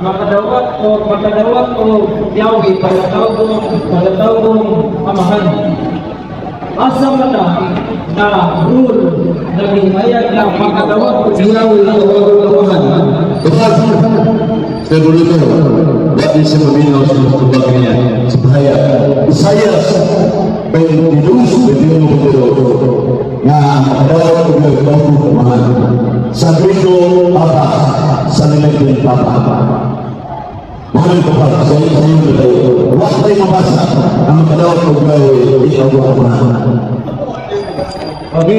makadawat o yawi palatawong amahan. Asa man na rule na hinayag na makadawat o yawi o amahan. Saya dulu itu, waktu saya membina sebuah dunia, saya penduduk yang ada bau kemana, sabito apa, sanilai apa. Mohon kepada saya waktu yang masa, kami kalau pegawai itu apa. Oke,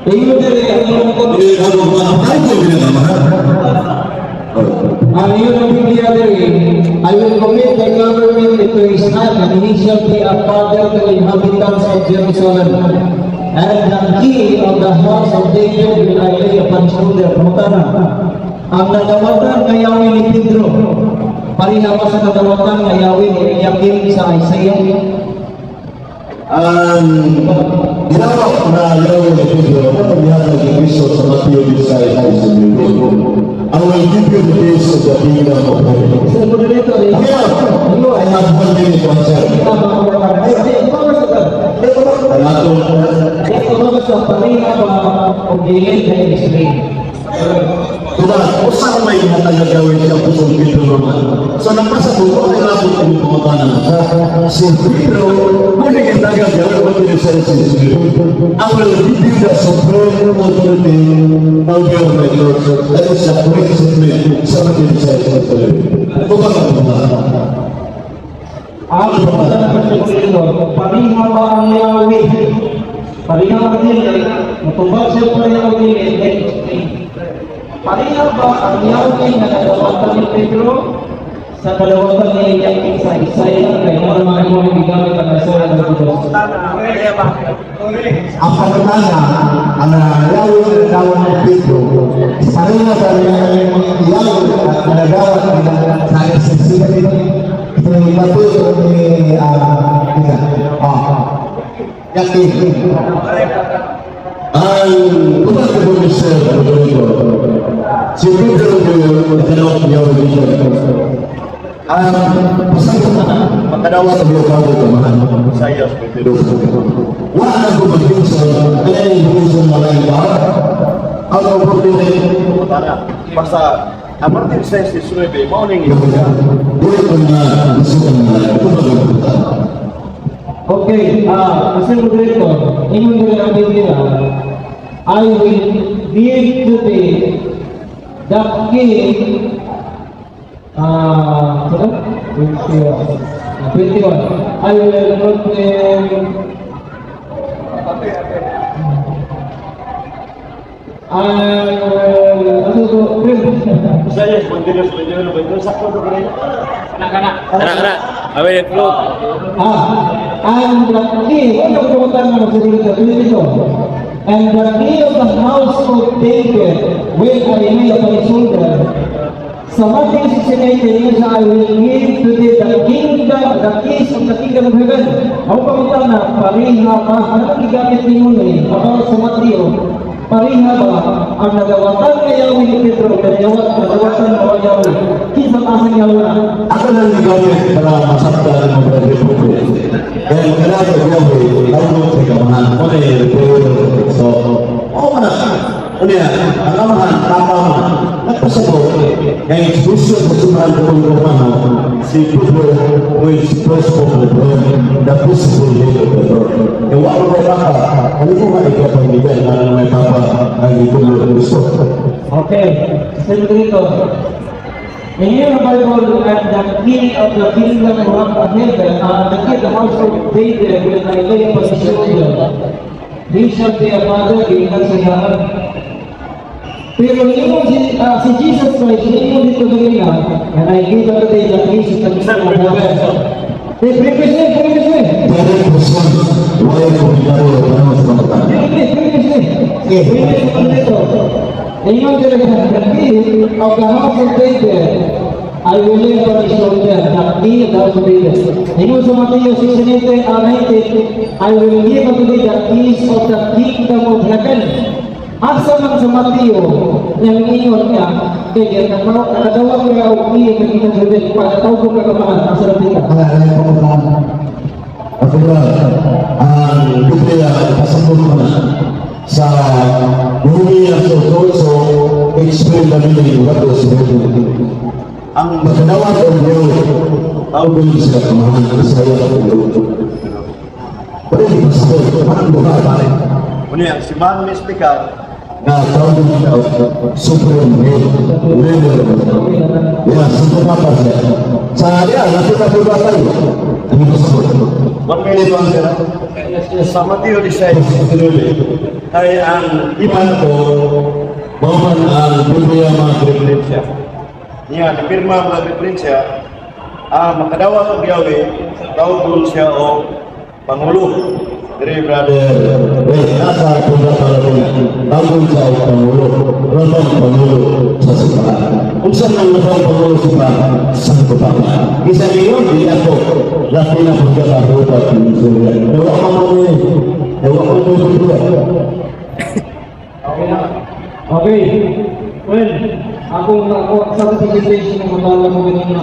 ini dari yang I will commit the government into his hand, and he shall be a father to the inhabitants of Jerusalem. And the key of the house of David will I lay upon his shoulder. Pumutana. Ang nadawatan ng Yahweh ni Pedro, parinawa sa nadawatan ng Yahweh ni Eliakim sa Isaiah. Ginawa na Yahweh ni Pedro, pagpapalihan ng Kristo sa Matthew 16:19. I will give you the days of the kingdom of heaven. I have 1 minute to answer. Tuhan, usang may hatag gawin siya pusong Pedro naman. So napasa ko, ay labot ang pumatanan. Si Pedro, kung hindi hatag gawin, what did you say? I will give you the supreme authority of your Lord. That is the principle. Somebody says, Tuhan ang pumatanan. Ang paringa ba ang Yahweh? Paringa ba nila? Matubag siya pa Yahweh. Paringa ba ang Yahweh na nadawatan ni Pedro sa kadawatan ni Eliakim sa Isaiah? Kaya naman mga mga ibigamit ang Isaiah ng Diyos. Ang pagkatana, ang Yahweh na nadawatan ni Pedro, paringa ba ang Yahweh na nadawatan sa Isaiah? Ini betul ini yakin. Bukan kebenaran betul. Sebelum kita jauh ini, pesan makadawa beliau kau kemahan saya seperti itu. Wah aku berbincang dengan Yesus Malaikat. Kalau berbincang utara masa Martin says this Sunday morning. Okay, Mr. Moderator, ingon nila ang Biblia, I will give to the king, 21, I will not Saya betul sakto tu kena. Kena. Awet float. And the king, and the king of the house of David will I lay upon his shoulder. So what is estimated is I will give to the kingdom, the keys of the kingdom of heaven. Ako pamunta na, pariha pa, ano gigamit ni Muni, about sa Mateo, pariha ba, ang nagawatan ng Yahweh ni Pedro, nagawatan ng Yahweh, kisang asang Yahweh na. Ako lang gigamit para masakta ng mga Republic. Kaya magkalaga Yahweh, lalo sa kamahan, so, mana? Unia, ang amahan, tama nagpasabot, kaya gusto sa sumahan ko ng Romano, si Pedro, which prosper the Lord, the possible leader of the Lord. Yung wala ko baka, ano ko nga ikapangbigay na may papa ang itulog gusto. Okay, sige dito. In your Bible, at the king of the kingdom of heaven, the king of the house of David will I lay upon his shoulder. He shall be a father, ingat sa yahan. Pero si Jesus Christ, ingat dito kanina, and I give unto thee the keys of the kingdom of heaven. Previous. Why ko bigaro ang mga mata? Ingat dito kanina, the king of the house of David, I will lay upon his shoulder, the king of the house of David. Ingat sa Matthew 16:19, I will give unto thee the keys of the kingdom of heaven. Asa man sa Mateo, yang ingon niya, kaya nakadawag niya o iya ng inang Judith, pagkatawag ko kagamahan, asa na tika. Ay, pagkakaan. Apabila ang Biblia kasambot mo na sa bumi at so explain na nila what was written. Ang magkadawag ng Diyos, tawagin sila kamahan ng Israel at Diyos. Pero hindi pasabot, parang buka pare. Muna si Man Mystical, Na tawagin siya supreme leader. Ya, sumpah apa siya? Sa dia, nakita tayo. Hindi pasabot. 1 minute lang sila. Sa Mateo 16, ay ang Iman ko, bawang ang Biblia mga referensya. niya, napirma mga referensya, makadawat ang Yahweh, tawag siya o Pangulo. Dari brother, Nasa pula para rin, tawag sa Pangulo, Ramang Pangulo sa simbahan. Kung saan ang Ramang Pangulo sa simbahan, sa simbahan. Isa ngayon, di ako, laki na pagkakaroon ng Surya. Ewa ka mo eh, ewa ka mo Surya. Okay. Well, ako sa presentation ng matala mo ganina.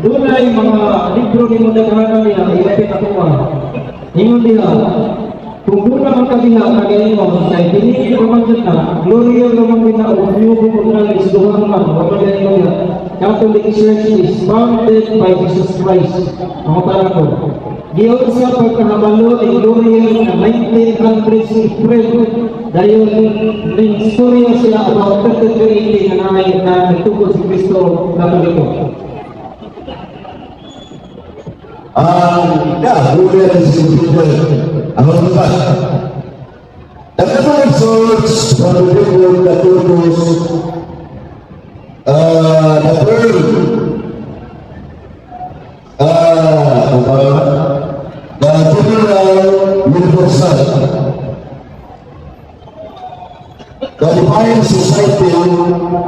Doon ay mga libro ni mo daghanan niya, ilapit ako ingon nila, kung doon naman kabila, kagayin mo, kaya pinigil naman dyan na, Gloria naman din na, umiyubo ko na, isduhan man, wapagayin mo yan. Catholic Church is founded by Jesus Christ. Ang matala ko. Giyon sa pagkahabalo ay Gloria na 1900 si Fred, dahil nag-istorya sila about 3380 na nagtugod si Kristo Katoliko. Boleh ada sesuatu apa lepas. Dan lepas source kalau dia pun dah terus general universal the divine society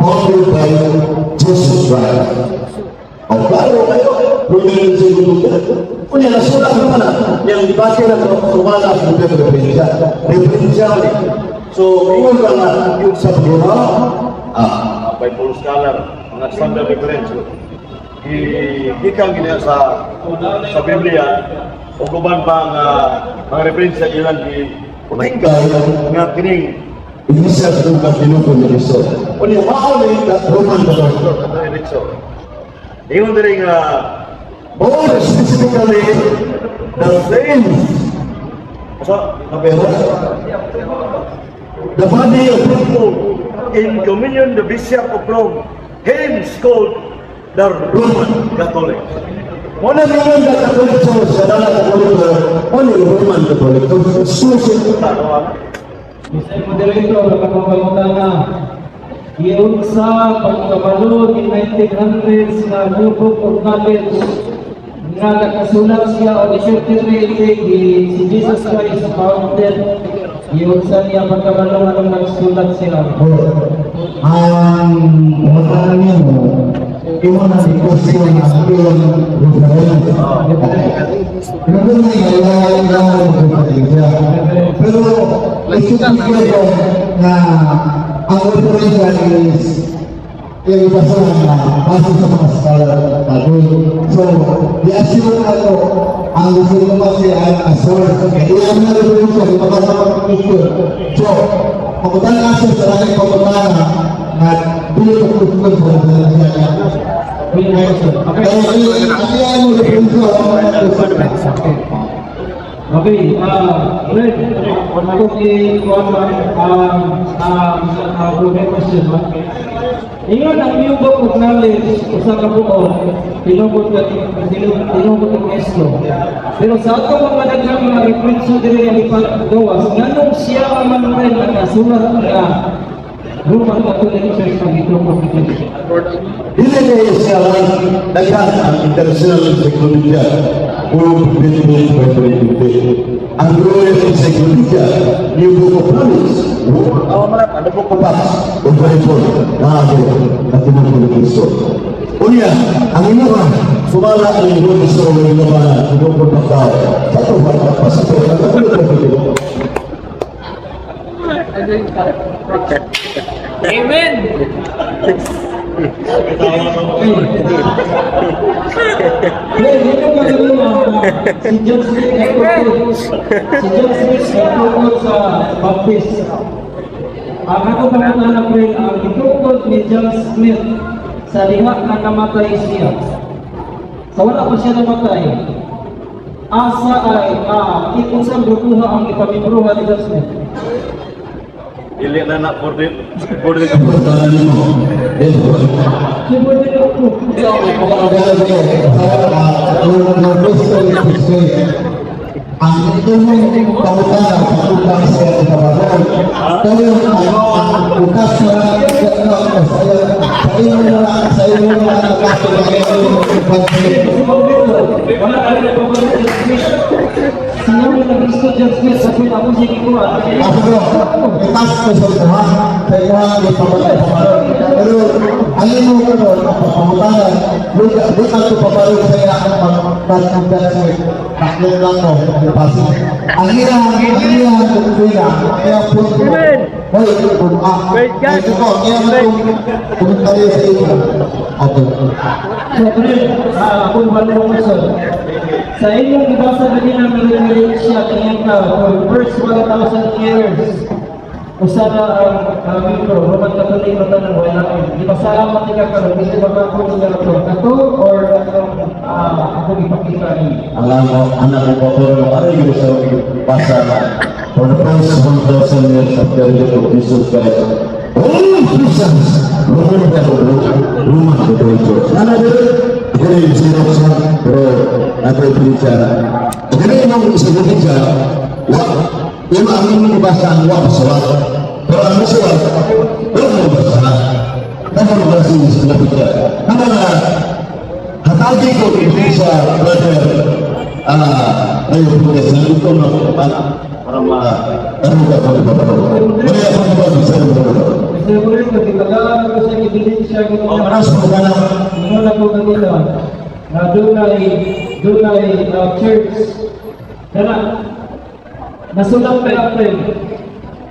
founded by Jesus Christ. Baru kayo Bumili sa Biblia. Kunya nasulat naman na yang dibaca na sumala sa Biblia. Referensya ni. So, ingon ka nga yung sa Biblia. Bible scholar, mga standard reference. Ikang gina sa Biblia, o kuban pa mga reference sa ilan di Tingkay nga kining Inisa sa mga pinupon ni Kristo. Kunya mauli na Roman Catholic. Ingon din nga more specifically the saints. The body of people in communion, the Bishop of Rome, hence called the Roman Catholic. Muna ngayon na Catholic Church, sa dala Catholic, muna yung Roman Catholic. Exclusive. Mr. Moderator, nakapagpamutan na iyon sa pagkabalo in 1900s na New Book of Knowledge nga nakasulat siya o certificate si Jesus Christ founded iyon sa niya pagkabalo anong nagsulat sila. Ang pagkakaroon niyo, iwan na dikosyo na aking reference. Pinagod na ilalawin ng kapatidya. Pero, isipin ko na ang reference is yung iba sa mga base sa mga scholar bagoy. So, i-assume na ito ang gusto naman siya ay source. Iyan na reference siya, iba sa mga picture. So, papunta na siya sa langit papunta na bilo ko kutukan sa langit siya. Kaya iyan mo reference siya. Okay, Fred, ako si question. Ingon ang New Book of Knowledge, usa ka buon, tinubod ng Kristo. Pero sa ato mga daghang mga referensya diri nga ipagawas, nganong siya man rin nakasulat nga Roman Catholic Church ng Itroko Catholic. Dili kayo siya lang daghan ang international encyclopedia World Biblical Bible. Ang Royal Encyclopedia, New Book of Knowledge, Ano po Kupas, o Bible, na tinutulog ng Kristo. Unya, ang inuha, sumala ang inuha sa mga inuha na tinutulog ng tao. Sa ito, sa ito, Amen! Well, yun ang gagawin mo. Si John Smith nagtutulog. Si John Smith nagtutulog sa Baptist. Ang ako pangalan ng friend, ang itutulog ni John Smith sa liha na namatay siya. Sa wala pa siya namatay, asa ay ikusang grupuha ang ipamibruha ni John Smith. Ili na na for the Pertanyaan mo, Siyempre din ako. ang ito mong pautangan sa utang sa kababayan. Tayo ang utas na sa iyo na nakapagay Wala ka rin papalit sa Smith. Sinabi na gusto John Smith sa Smith ako siya kikuha. Ako bro, itas ko sa Tuhan, sa Tuhan ay pamalit. Pero ang ino ko doon, pautangan, bukan ko papalit sa iyo ang pagkakagdan sa taklong lang mo, pasok. Ang iyang kumpina, kaya po ko, hoy, ito ko, iyang komentaryo sa iyo. Ako. Siyempre, ako malong sir. Sa inyong ibasa na din ang siya, tingin ka, for first 1,000 years, usara ang libro, Roman Catholic na tanong, wala ko. Di ba sa amat ka ka, gusto ba ka ako niya ito? Ito, or ako ipakita niyo? Alam mo, anak ko po pero ano yung sa pasal for the first 1,000 years of the life of Jesus Christ. Oh, Christians! Rumah ko ito. Sana dito, ito yung sinoksan, pero nato yung pinitsara. Ito yung isa ko pinitsara, yung ang inyong ibasa ang wak sa wak. Pero ang masawak, wala mo basa. Tama mo ba siya sa pinitsara? Tama na, hatagi ko ito sa brother, ayo punya selalu kau nak para ano ka pa ba? Wala pa ba sa Siyempre, pagkakagalan ko sa ebidensya ko oh, maras mo ka na. Noon ako kanila, na doon ay church. Kaya, nasulat kay April.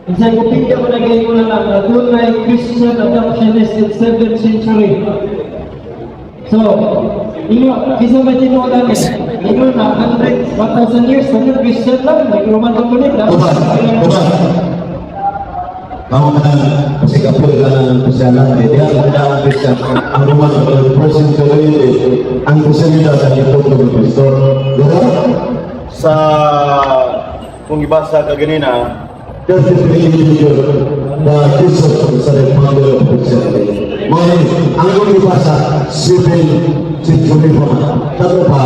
Isang opinion ko na ganyan ko na lang, na doon ay Christian adoptionist in 7th century. So, kisa ba tinuulan eh? Inyo na, 1,000 years, kanya Christian lang, may Roman Catholic lang. Oba. Kamu kan kasi kapoy ka ng kusyanan eh. Di ang kailangan Christian. Ang rumah ng person ko rin ang kusyanida sa ito ng Kristo. Diba? sa kung ibasa ka ganina, Just this individual, the Jesus is the founder of Christianity. Ang kong ibasa, civil century pa man. Tato pa,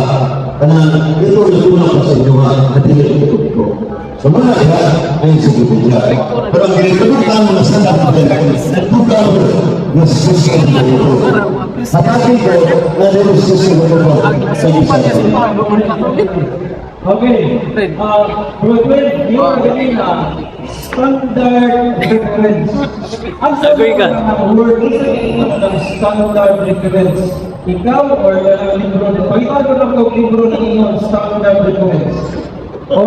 kanang ito na pa sa inyo at ito ko. So mga iba ay sige niya. Pero ang ginagawa mo na sa natin, nagpuka mo na social na ito. At akin ko, na rin social na ito sa Okay, Brooklyn, you are getting standard reference. Ang sabi ko ng word, isa ng standard reference. Ikaw or ng libro, pag-iwan ko lang ng libro ng inyong standard reference. Or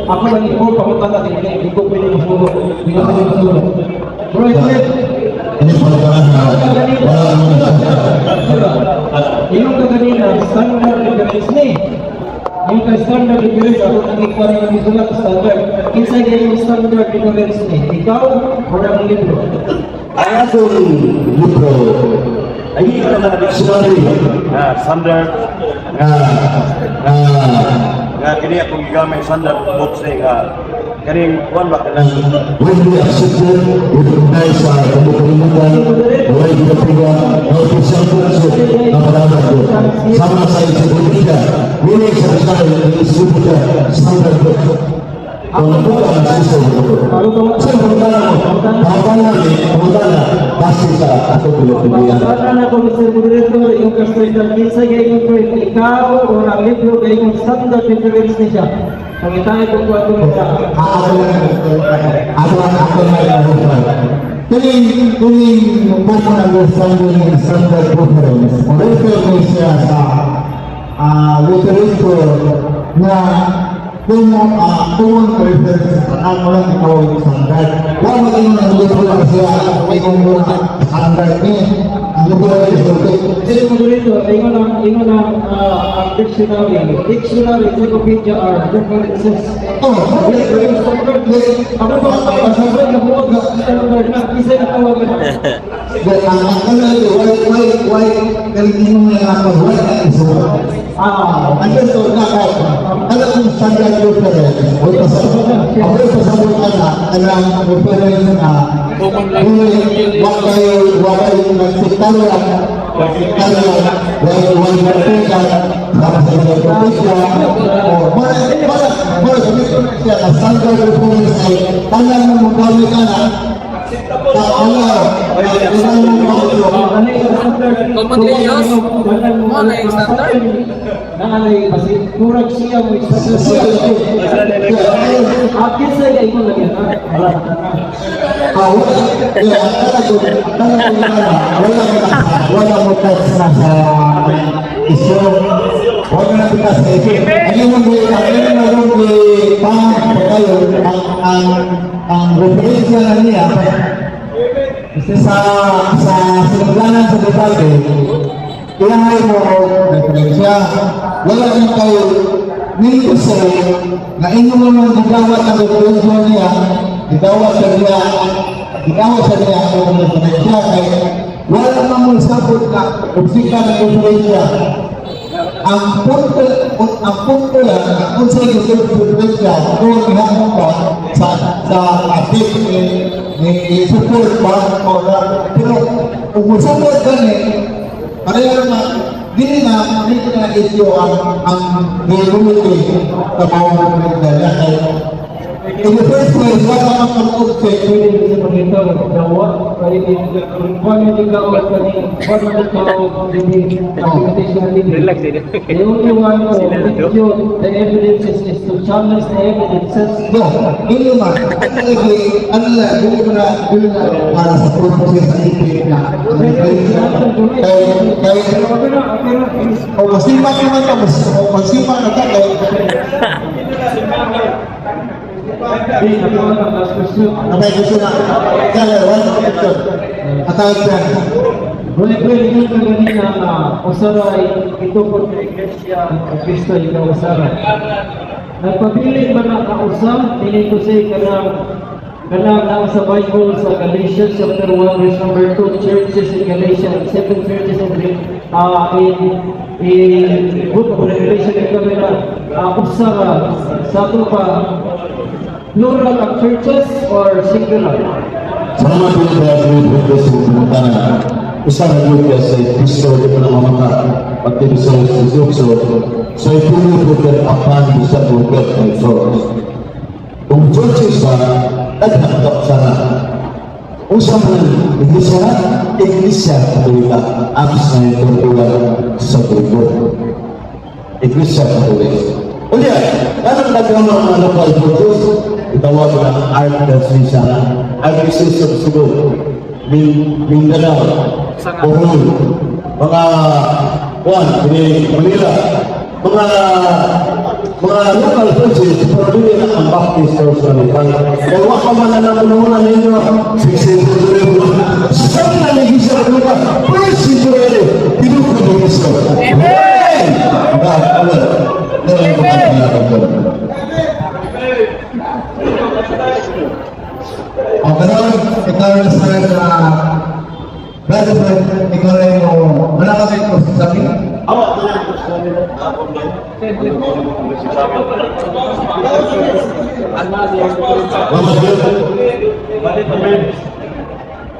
ako lang ikaw, pamunta natin, hindi ko pwede masuro. Hindi ko pwede masuro. Brooklyn, ini pelajaran yung kaganina, standard reference ni. Yung ka-standard reference, ako nag-ikuha rin ang isulat standard. Inside yung standard reference ni, ikaw o ang libro? Ay atong libro ay ito na dictionary standard nga kini akong gigamit standard books nga kaning kuan ba kanang when we accepted we recognize sa kalimutan wala kita tiga official person na paramat ko sama sa politika ini sa standard book kalau bukan sisa itu saya pengetahuan pasti sa atau pilihan Sana ako, Mr. Moderator, yung ka-standard minsa gayong friend, ikaw o ang libro gayong standard reference ni siya. Pangitahin ko po ako nila. ako Tuwing po mo nag-understanding ng standard reference, refer mo siya sa literature na kung ang reference ang walang ikaw yung standard. Wala maging nandito lang siya ay kung muna standard niya. Ang lugar ay Kasi mo dito, ingon ang dictionary. Dictionary, Wikipedia are references. Oh, Ano ba ang pasasabi na buwag na standard na? Isa na tawagan na. ang why galing mo na ako, why na iso. Andun to, alam kong standard reference. Ako pasabot ka na, alam reference na, wag kayo nagsitalyan, wag nagsitalyan, para sa mga probinsya, para gamitin siya na standard reference ay, alam mo magkawin ka na, Commonly used? Mga standard? Nangalay kasi kurang siya mo akin sa iyo mo lagi wala mo tayo sa iso. Wala na kita sa iso. Ang referensya na niya kasi sa sinuglanan sa debate, kailangan mo referensya. Wala na kayo nito sa na inyo naman gagawat ang referensya niya, gagawat sa niya ang referensya kaya wala naman mo sabot na obsika ng referensya. Ang punto lang, kung sa referensya, kung hinamon ka sa atik ni support ba, pero kung support ka pareho naman, dili na issue ang community sa mga referensya. In the first place, wala kang mag-object pwede sa pagkita dawa kaya kung hindi ka ulit Relax din. the only one who refute the evidences is to challenge the evidences. no, hindi man. Hindi mo na para sa purpose sa ipin na. O masiman naman ka, masiman na ka, Abay gusto na. Kaya, one question. Atawag yan. Pwede nyo ka ganina na usaray ito po kay Iglesia Cristo ikaw usaray. Nagpabiling ba na kausap? Tingin ko siya kanang na sa Bible sa Galatians chapter 1 verse number 2 churches in Galatians 7 churches in book of Revelation ikaw na usara sa ito pa plural of churches or singular? Salamat po sa Diyos sa pagkakana. Isang Diyos sa Kristo di pa naman pati sa Diyos sa ipuli po ka apan sa Diyos ay soros. Kung churches sa naghanap sana usang Iglesia Katolika abis na itong ulan sa Diyos. Iglesia Katolika. Uliya, anong nagkaroon ng mga local churches? Itawag ng Archdiocese of Cebu, Mindanao, Bohol, mga Manila, mga local churches, pero hindi na ang Baptist Church na nila. Kaya waka man na namununan ninyo, 600 saan na nag-isa ko nila? First century, pinukod ng Kristo. Amen! Ang karoon, ikaw na sa brother, ikaw na yung wala ka kayo sa sabi? Ako, ito yung gusto nila. Ako din.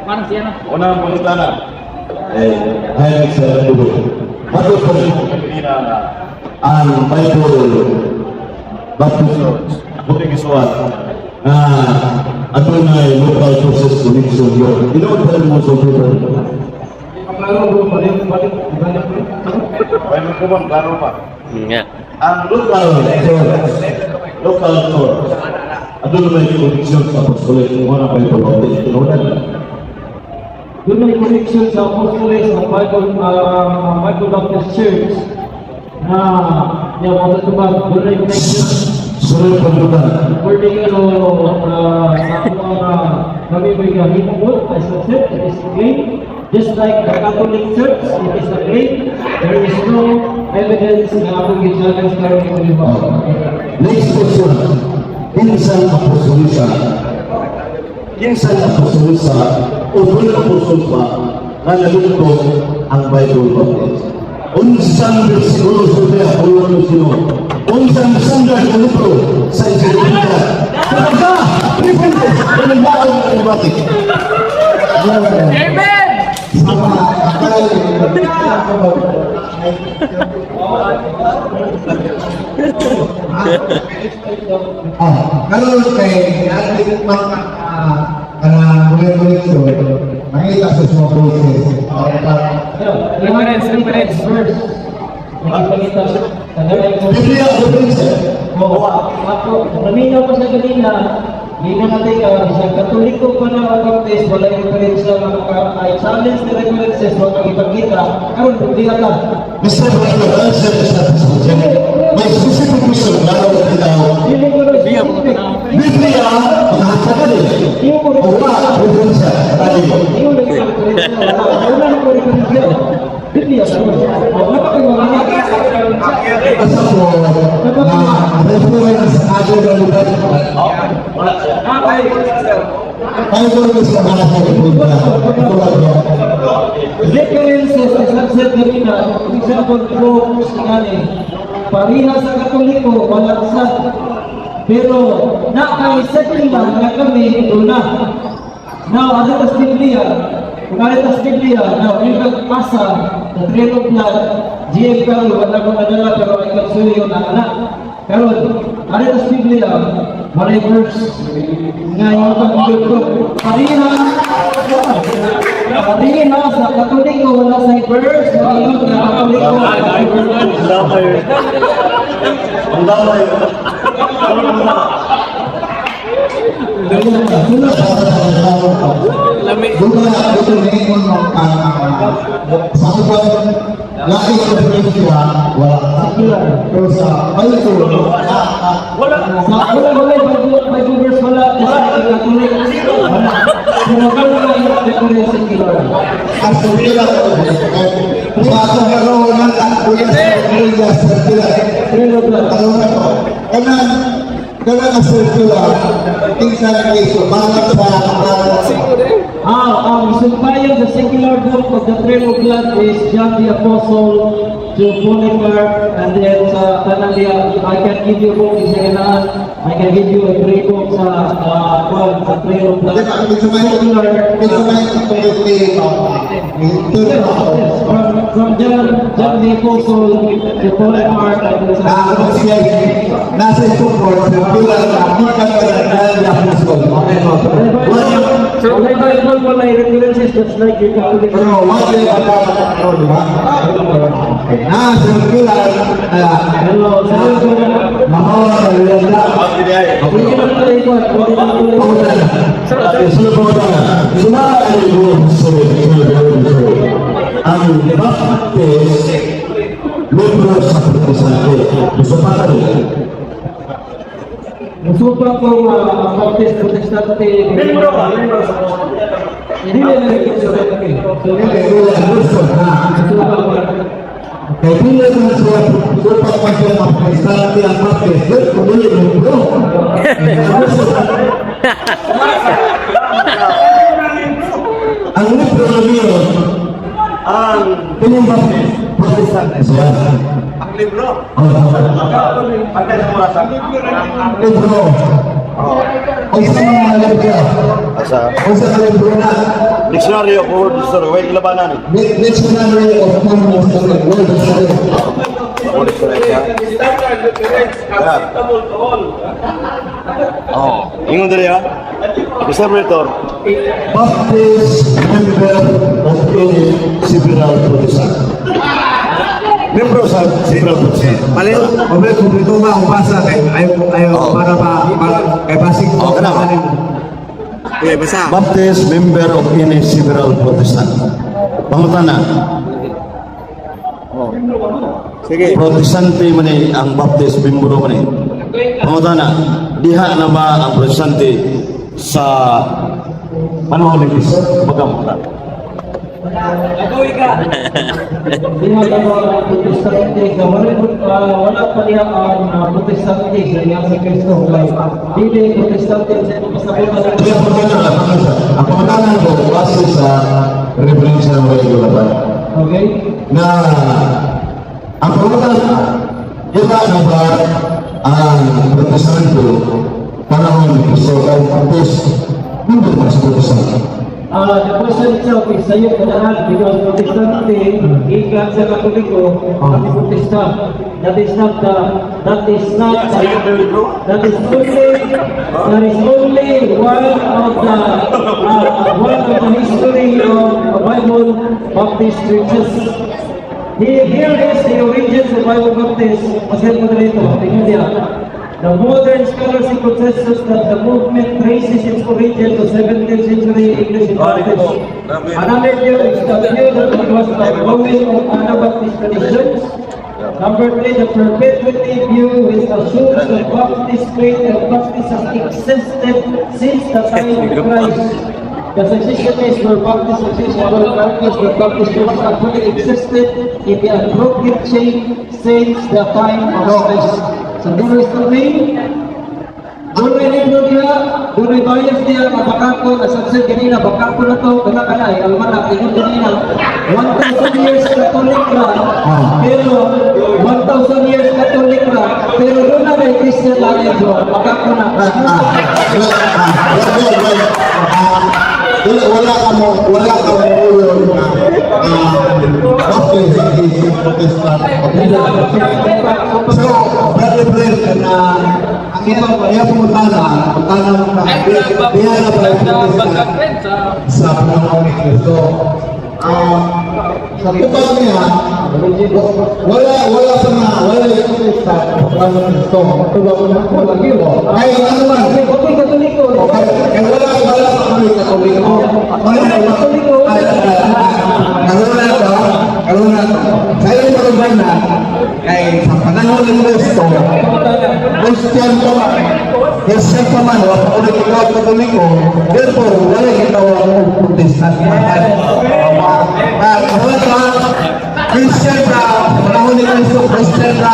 Mana siya na? Unang Montana. Hayag sa dugo. Bago po ang Bible Baptist Church. Buting isuan. Ato na local process connection yun. Inoon pa rin mo sa people. Bayan ko bang klaro pa? Nga. Ang local church. Ato na may connection sa apostolic. Kung ano pa yung pagpapit. Inoon Doon may connection sa apostles ng Bible Baptist Church na yung mga tubag, doon may connection. Sunod pagbutan. According to sa mga kami may himugod, as I said, it is clean. Just like the Catholic Church, it is a clean. There is no evidence na akong ginagawa sa mga Next question. Kinsan apostolisa? Kinsan apostolisa o wala apostol pa na nalugtong ang Bible Baptist? Unsang bersikulo sa ulo sino? Unsang sandal o libro sa Israelita? Kapag repente, pinagbaon ang batik. Amen! Kalau kay ating mga mulit-mulit ito, makita sa semua proses. Reference. Nakipagita siya. Biblia o Prince? Naminaw pa sa kanina, hindi na natin sa Katoliko pa na ang baptist, wala yung reference na challenge the references, wala ipagkita. Karoon, hindi ka lang. Mr. Brother, answer is not question. May specific question lalo na ikaw. Hindi ko na Biblia, makakatagal eh. Hindi ko O wala, reference tayo. Hindi ko na reference na wala na ko reference na. Biblia sa mga. Napakagawa Asa mo na reference ako na lugar. Ay, ko rin sa mga Biblia. Ito lang yan. references as I've said kanina, example po pariha sa Katoliko, walang sad. Pero nakaisipin lang na kami ito na. Now, ano tas Biblia? Kung ano tas Biblia, now, yung nagpasa, the trail of blood, GM Carlo, wala ko nadala, pero ay kapsuyo yun ang anak. Pero, ano tas Biblia? Malay verse. Ngayon, pariha sa Katoliko, wala sa verse, ngayon na Katoliko. Ang damay. Bukan itu mengingun sa ubang lagi ko referensya wala terus ay ito May verse wala, sa Katolik. Pero wala yung reference sa Katolik. asumida sa karon ng kuya sa Trail of blood. kanan asumida tingnan keso bakit Sumpayan, the secular book of the Trail of Blood is John the Apostle to Polycarp, and then sa Canada, I can give you a book in Serenaan, I can give you a free book sa Trail of Blood. From John the Apostle to Polycarp, and then sa nasa support ng bilang kapitan ng apostol. So, may Bible po na references just like your Catholic. Pero wala yung pagkakataon, di ba? Nasa bilang Hello, mahal na lala. Hindi na pala ito. Ang Baptist libro sa Protestante. Gusto pa ka rin? Musupa ko ang Baptist Protestante. Hindi na nagkikita sa akin. Kaya pila naman siya, supat pa siya ang Protestante ang Baptist. Kumuli ng libro. Ang libro na niyo, ang Baptist Protestante siya. Ang libro. Ang libro. Ang sa mga libro. Asa? Ang sa mga libro na Dictionary of World History. Wait, labanan eh. Dictionary of Common World History. World History siya. Yan. Ingon dali ha. Conservator. Baptist member of any Liberal Protestant. Membro sa Liberal Protestant. Paling, pabalik kung ito ba ang basa, ayaw para kay basig. Okay, basa. Baptist member of any Liberal Protestant. Pangutana. Sige. Protestante man ang Baptist membro man Pangutana, diha na ba ang presidente sa panahon ng Kristo? Bagamutan. Di mo ang protestante ka wala pa niya ang protestante sa niya sa Kristo kay dili protestante sa pasabutan Kaya ang pangutanan ko base sa referensya ng mga igulaban okay na ang pangutanan yun na ba ang protestanto panahon ni Kristo ay tapos hindi ba sa protestante? the question itself is sa'yo kanahan because protestante ikan sa katoliko ang protestant that is not that is only one of the history of Bible Baptist churches. Here is the origins of Bible Baptist. Pasal mo na ito, tingnan niya. The modern scholarship consensus that the movement traces its origin to 17th century English Baptist. Another view is the view that it was the growing of Anabaptist traditions. Number 3, the perpetuity view which assumes that Baptist faith and practice has existed since the time of Christ. The successionists were Baptist successors were Baptist churches actually existed in the appropriate chain since the time of Christ. So there is the way, doon rin ito niya, doon rin bias niya, mapakako, nasabsad kanina, bakako na to, kaya ka na, almanak, ito kanina, 1,000 years Catholic ra, pero 1,000 years Catholic ra, pero doon na may Christian lang ito, bakako na. Wala ka mo ulo na bakit hindi protestant. So, brother friend, ang iyong pumutana mo diya na ba sa panahon ni Kristo. Sa tupad niya, wala yung protestant sa panahon ni Kristo. Wala giro. Kaya ano man, Okay, Katoliko. kaya wala kami Katoliko. Karuna saya berubah kay sa panahon ng Kristo, Christian pa man, Christian pa man, wala ko ulit ikaw Katoliko, therefore, wala kita ang protestant naman. Wala ka, Christian ka, panahon ng Kristo, Christian ka,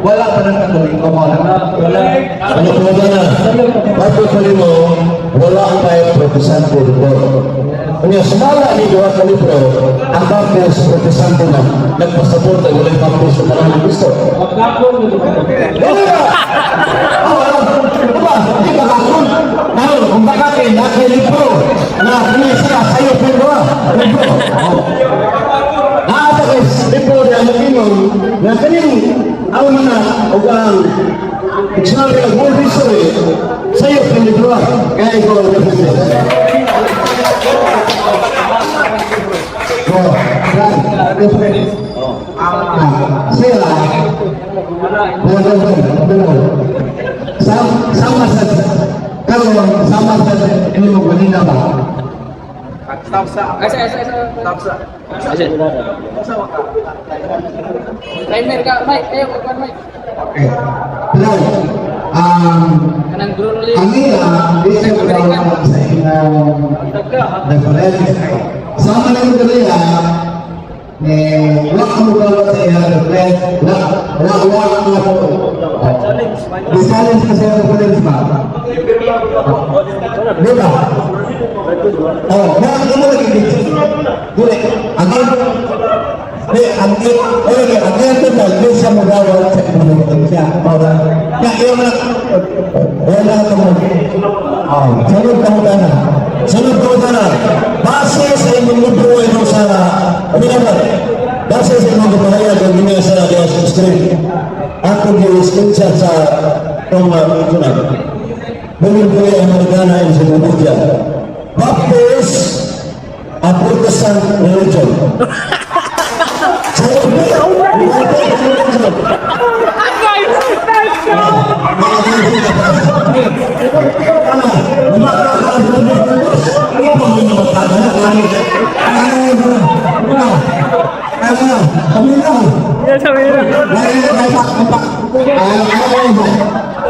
wala pa ng Katoliko mo. Ano po ba na? Bago pa rin mo, wala tayong protestante dito. Kanya sumala ni Dua Kalipro, ang Baptist protestante na nagpasaport ay walang Baptist sa panahon ng Kristo. Bakako mo. Wala ka! Hindi ka kakon. Now, kung bakakin, nakalipro, na kinisa sa'yo pero libro. Naata kay libro na mag-inom, na kaning ang mga ugang dictionary of world history, sa'yo pero libro. Kaya ikaw ang represent. Sama sa ilmu kanina ba? Timer ka, Mike. Ayo, bukan Mike. Okay. Hello. Kanang drone ulit. Ang isa ko sa inyong reference. Sama na yung kaliya, wala ka mong sa inyong reference, wala ka po. Challenge kasi yung reference ba? Di ba? Oh, kaya ano mo nagiging? Dure, ang total, may siya magawal sa inyong siya. Kaya yung wala ka mo. Sunod ko na. Base sa inyong libro ito sa base sa inyong libro kung hindi sa Dios Street. Ako di-screenshot sa ito na. Bumil ko yung Amerikana yung Sinubudya. Baptist, a Protestant religion.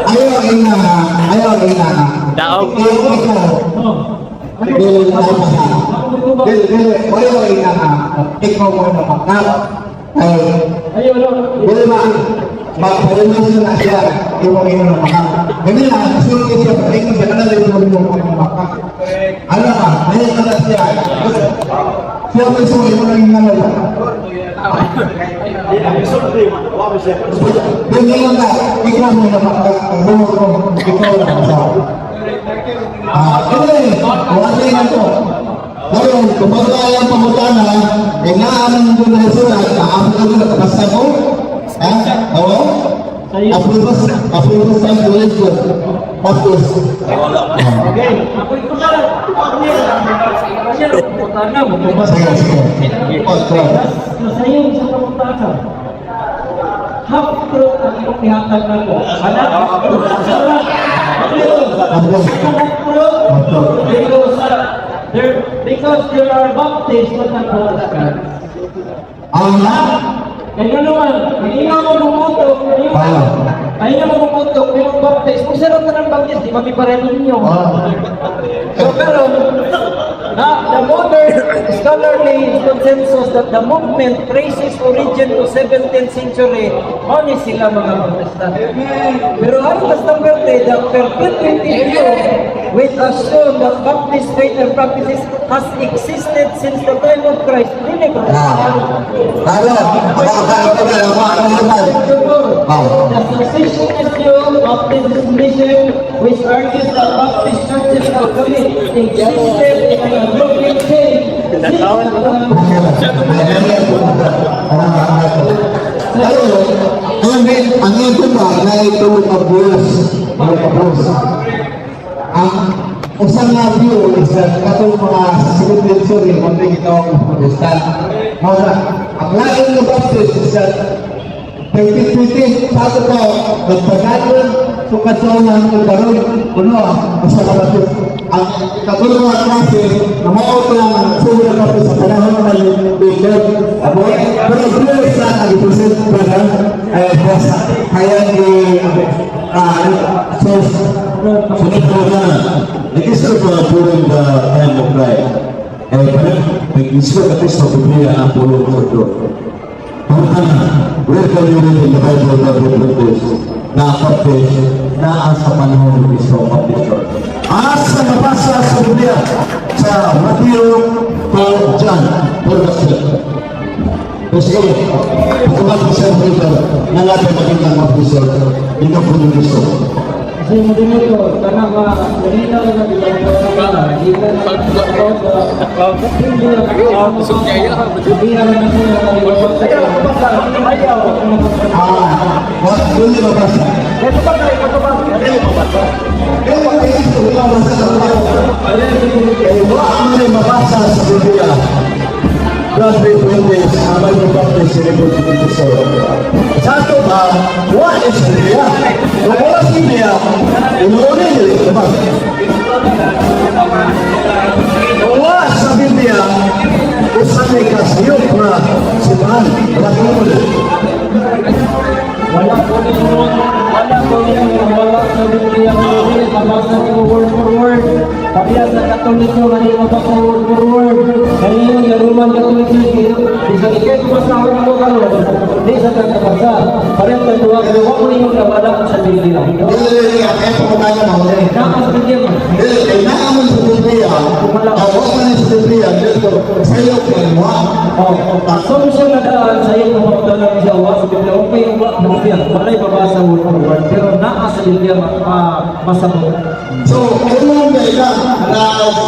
Ayaw ina na. Daog. Dili ina na. Ikaw mo na makap. Ayun, no? Dili ba? Magpalimusin na siya. Ikaw mo na makap. Ganyan na. Sulit siya. Ikaw siya ka na rin mo na makap. Ano ka? Ngayon ka na siya. Siya may sulit mo na yung nanay. Ganyan ka. Ikaw mo na makap. Ikaw na makap. Wala na to. Ngayon, kumbaga yung pamutana, inaanan ko na sulat, naapos ko na basta mo. Oo? Apulbos ang tulis ko. Tapos. Okay. Ako'y kumalat. Kasi putana mo. Sige. Sasayaw sa pamutana. Half-truth ang iyong ihatag na ko. Half-truth. Because there are baptists na nagpapalakan. Kaya naman, hindi nga mo bumutok. Ayun nga mo bumutok, yung baptist. Kung sarap na ng baptist, di mami pareho ninyo. So pero, the modern scholarly consensus that the movement traces origin to 17th century, honest sila mga protestant. Pero ang Pastor Verde, the perpetuity view, which assume that Baptist faith and practices has existed since the time of Christ, hindi protestant. The cessationist view of this mission, which argues that Baptist churches have existed in an unbroken chain since ang ito ba na ito mag-abuse? Ang usang na view is that katong mga sigurd-sigurd yung mga itong protestant. Ang lain ng Baptist is that perpetuity sa ito po, nagpagalan sa katsonan ng karoon, kuno, sa kabatot. Ang katulong mga klase, na maot lang sigurd na sa panahon ng Bicol. Pero view sa nag-present pa na, kaya ni Sunod ko na, nag-isip ko na pulong the time of life. Nag-isip ko kasi sa Biblia ang pulong mundo. Where can you read in the Bible that we produce? Na-accomplish na sa panahon ng Islam of the Church. Asa nabasa sa Biblia sa Matthew to John, Kasi pagkakas ko sa Biblia, nalabi magiging mag-isip, hindi ko gusto. Kasi mo din ito, tanang kanina na nagkakaroon hindi ka na hindi God represents ang may Baptist Celebrity Baptist. Sa ito ba, what is Biblia? Kung wala si Biblia, inuunin niyo ito ba? Kung wala sa Biblia, usan may kasiyok na sipahan, wala ko mo din. wala po sa Biblia ng mabasa ko word for word. Kaya sa Katoliko na yung mabasa word for word. Kaya yung Roman Catholic Church, di sa ikay kumasahon mo karoon, di sa kakabasa. Parang tatuwa, huwag mo yung kabala sa Biblia. Kaya pagkabaya na ako rin. Nakas Biblia mo. Naaman sa Biblia, ako man sa Biblia, dito, sa iyo mo. Assumption na daan sa iyo kung magdala siya wa sa Biblia. Okay yung wa ng Biblia. Malay babasa word for word. Pero naa sa Biblia masabot. So, kung mo ba ika, na sa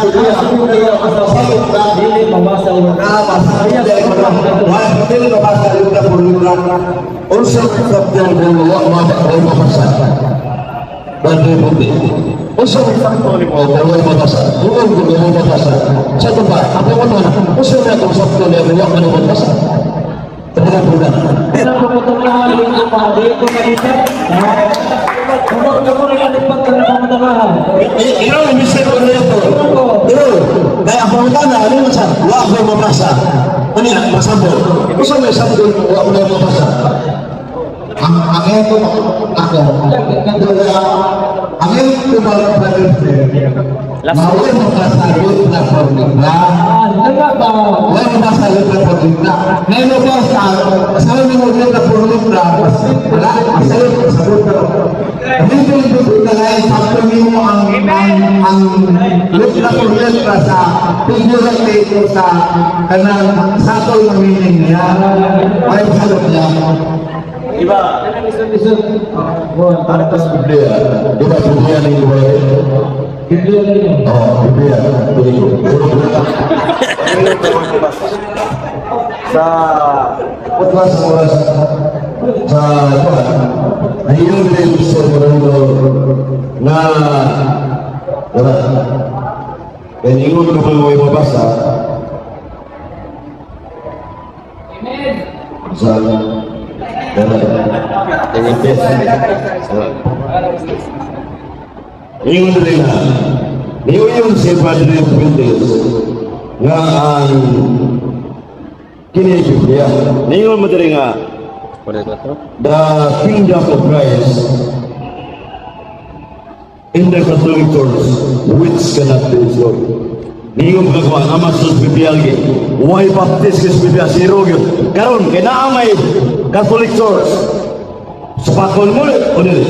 Biblia, masabot ka, Dili mabasa word. Kaya hindi mabasa yung kapuluran. Also, kapag mabasa. Bagi putih. Also, kalau mabasa. Bukan kalau mabasa. Sa tempat, apa yang mana? Also, na kung sakto na buwak na mabasa. Bukan. Pero kung matamahan yung kumali, kung malipat, kung nalipat ka na pamatamaan. Ikaw ang mistake ko na ito. Kaya ako na, ano yung sa? Wak na mabasa. Ano yan? Masabot. Gusto may sabot, wak na mabasa. ang ito ako, ang ito mawin makasagot na formula. Wala masagot na formula. Ngayon po sa nunod na formula, wala masagot na. Dito na lang, pagpagin mo ang look na formula sa figurative sa kanang sakol na meaning niya. Wala masagot niya. Iba, atas Biblia, iba Biblia ni iba. Oh, Biblia. Sa oras sa ayun din sa mundo na wala. Dan ingon ko pang may mabasa. Sa ingon rin na niyon si Padre Fuentes nga ang kini Biblia niyon mo rin nga the kingdom of Christ in the Catholic Church which cannot be restored. Niyon mo ang amas sa Biblia why baptist sa Biblia zero yun karon kaya naamay Catholic Church sepakon mo ulit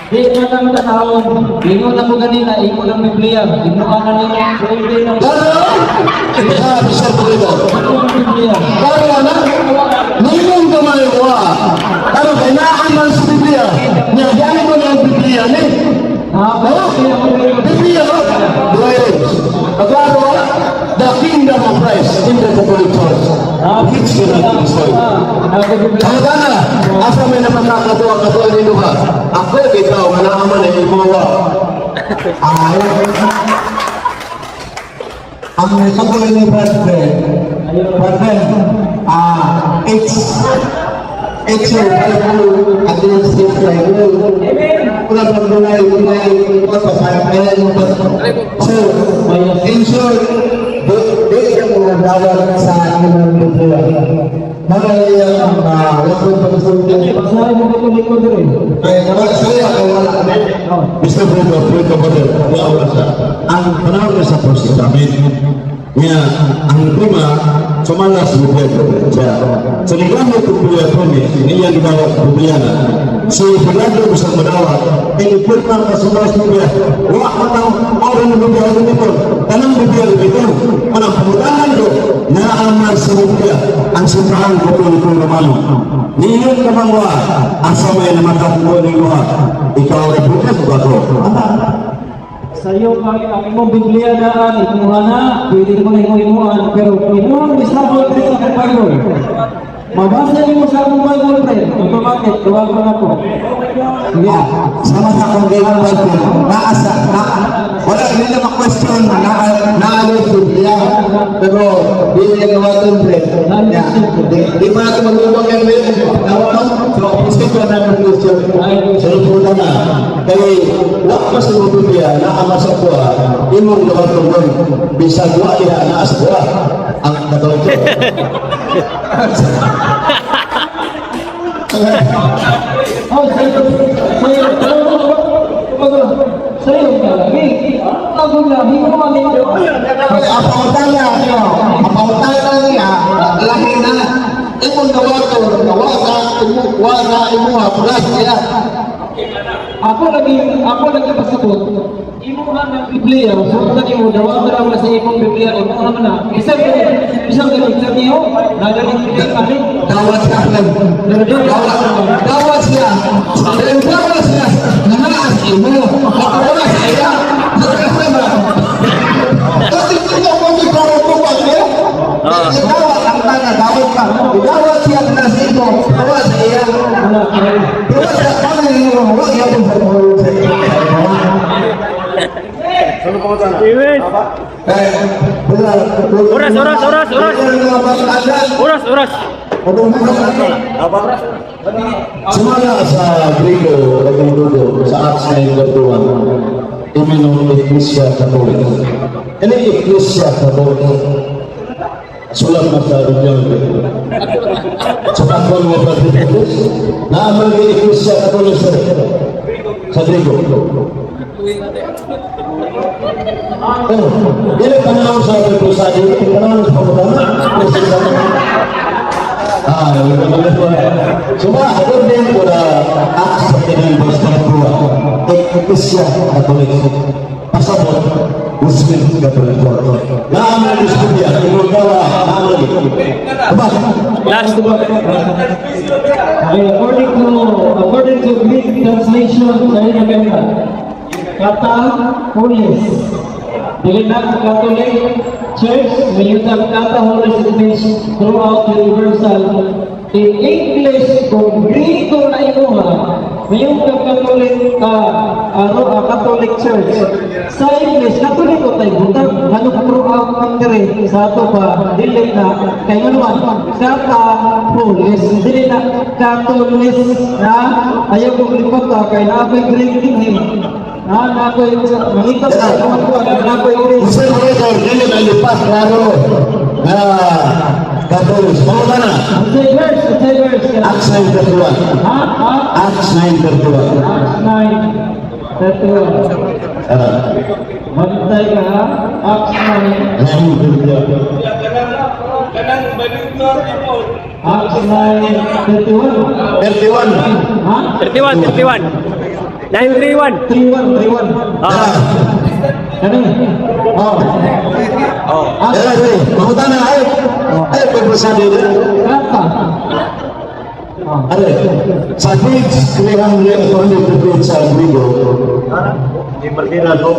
Di ko lang tao, bingon ako ganina, iko lang Biblia, binuha na nila sa Biblia. Bisa begitu. Biblia. Karena ningon kamay wa. Pero kailangan man sa Biblia. Niya gani mo ng Biblia ni. Biblia. Dua. Agaro the kingdom of Christ in the Catholic Church. Which cannot be destroyed. Kaya asa may napakakatuwa ni Luka. Ako ikaw malaman ay imawa. Ang sagot ni Brother, it's your Bible against his Bible. Wala bang dunay so, in short, di yung mga dawag sa inyong Biblia. Magaling ang lakon pagsulti. Basahin mo ito likod rin. Kaya naman saya kay wala. Mr. President, ang panahon sa Testament niya ang prima sumalas mo siya. Sa ligaw ng Biblia promise, niya ginawa Biblia na. So, paglago mo sa madawa, ay ipurma ka sumalas Biblia. Wala ka ng orang ng Biblia dito. Tanang Biblia dito. Anong pamutahan ko na amal sa Biblia ang simbahan ko kung Romano. Niyon ka bang wa ang samay na matapuan ng luha. Ikaw ay bukas ba ko? Sa'yo ang imong Biblia daan, imuha na, pwede mo na imuhan, pero imuha mo sa Bible sa Bible. Mabasa niyo sa akong Bible, friend. Automatic, tuwag ko na po. Sige. Sama sa akong Bible, naasa, wala hindi na ma-question na Biblia. Pero di niya gawa ito, friend. Di ba ito mag-ubang yan, friend? So, isip ko na question. Sa lupunan na. Kaya, wala sa Biblia na amasa ko, imong gawa ito, friend. Bisag wa niya na aswa. Ang katawag ko. Oh, sa'yo ka lagi. Ako lagi mo kami. Apautan niya, lahi na. Imong gawa ito, gawa sa imong pulas niya. Ako lagi pasabot. Imo nga ng Biblia, sundan niyo, dawa ka lang sa imong Biblia, imo naman na. Isang ganit niyo, nagalit kami. Gawat siya. Gawat siya. Nanaas imo. Gawat siya. Kasi ito mo may karot mo ba siya? Gawat ang tanga, gawat ka. Gawat siya na sa imo. Gawat siya. Gawat siya. Kaya niyo, huwag yan sa Ano pa ko na? Oras. Sumala sa Grego, sa Acts 9:21, Iminong Ecclesia Catholic. Ini Eklesia Katolik. Sulat masa dunia itu. Cepat kalau mau berhubung, nama Eklesia Katolik Sadrigo. Ini kenal saya berusaha ini kenal pertama. Cuma ada yang pada akses dengan bahasa kedua. Eklesia Katolik. Pasal Muslim Katolik. Nama Muslim dia, Imudawa, nama lagi. Last one. Okay, according to Greek translation, saya nabenta. Kata Holis. Dilihat Catholic Church menyusun kata Holis means throughout universal. In English, kung Griko na inuha, mayroong Catholic Church. Sa English, Catholic ko tayo butang, ano throughout country, sa ito pa, dili na, kaya naman, kata Holis, dili na Catholic na, ayaw kong lipat ka, kaya na-apay Greek din na-apay, mangitap sa na-apay Greek. Usai mereka ini melipat lalu. Katolik, mau mana? Say verse. Acts 9:31. Acts 9:31. Acts 9:31. Bantay ka, Acts 9. Acts 9:31. 31. Ha? 31. 931. 31. Ano? Mau tanah ayo. Ayo berusaha dulu. Kata. Ada. Sakit kelihan dia kalau dia berbicara begitu. Imagínalo,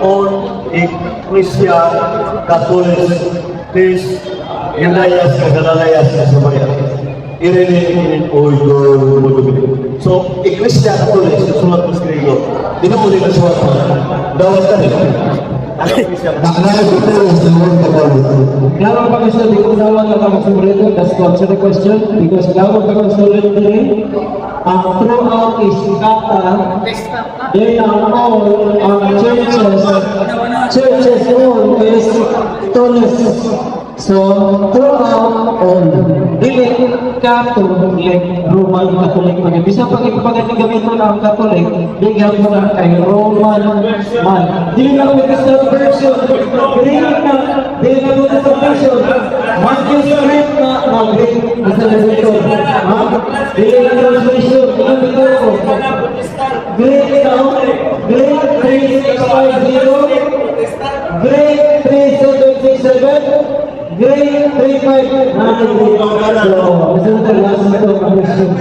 on Iglesia Católica des Unidas Kagalayas sa Samaya. Irene Oyo. So, Iglesia Católica sa sulat ng Griego. Dinamuli na sulat pa. Dawat ka rin. Naknaya betul seluruh Katolik. Claro, Pak Ustaz, di Kudawan lang ang sumbrito. That's to answer the question. Because claro, Pak Ustaz, ang throughout is kata, they are all churches all is Catholic. So, throughout all, dili Catholic, Roman Catholic. Bisa pag-ipagamit mo ng Catholic, di gamit mo na kay Roman man. Dili na ko sa version, Greek na, dili na ko sa version, Matthew script na Greek, isa na dito. Dili na translation, dili na ko. Greek na, Greek 3650, Greek 3767, Great 35.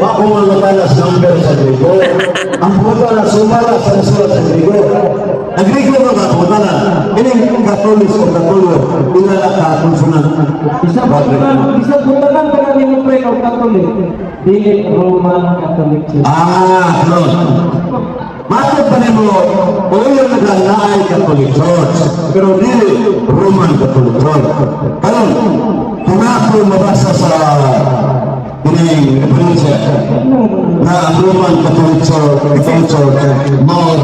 Ako matalas number sa Grigo. Ang pumunta na sumara sa sulat sa Grigo. Ang Grigo na pumunta na. Ini Katolik o Katolik. Inala ka konsonan. Bisa puntakan para minupre ng Katolik. Dili Roman Catholic Church. Ano? Matod pa mo, o yung naglalakay Catholic Church, pero di Roman Catholic Church. Karon, kung ako mabasa sa ini Indonesia, na Roman Catholic Church, more